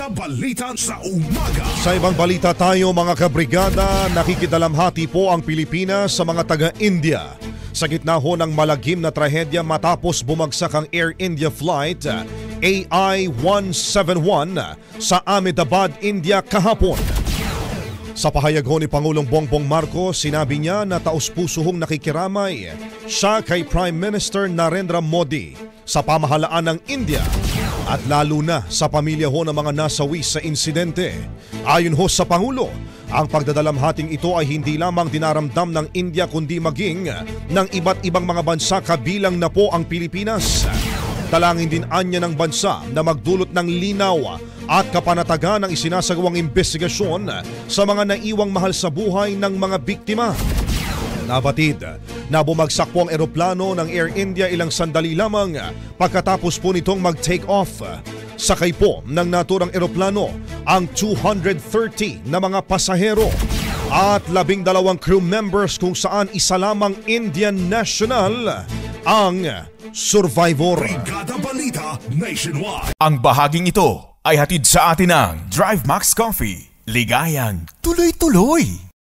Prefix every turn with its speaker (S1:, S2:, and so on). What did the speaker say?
S1: Brigada Balita sa Umaga.
S2: Sa ibang balita tayo mga kabrigada, nakikidalamhati po ang Pilipinas sa mga taga-India. Sa gitna ho ng malagim na trahedya matapos bumagsak ang Air India flight AI-171 sa Ahmedabad, India kahapon. Sa pahayag ho ni Pangulong Bongbong Marcos, sinabi niya na taus-puso hong nakikiramay siya kay Prime Minister Narendra Modi sa pamahalaan ng India at lalo na sa pamilya ho ng mga nasawi sa insidente. Ayon ho sa Pangulo, ang pagdadalamhating ito ay hindi lamang dinaramdam ng India kundi maging ng iba't ibang mga bansa kabilang na po ang Pilipinas. Dalangin din anya ng bansa na magdulot ng linaw at kapanatagan ng isinasagawang investigasyon sa mga naiwang mahal sa buhay ng mga biktima. Nabatid na bumagsak po ang eroplano ng Air India ilang sandali lamang pagkatapos po nitong mag-take off. Sakay po ng naturang eroplano ang 230 na mga pasahero at 12 crew members kung saan isa lamang Indian national ang survivor.
S1: Brigada Balita Nationwide.
S3: Ang bahaging ito ay hatid sa atin ng Drive Max Coffee. Ligayang tuloy-tuloy.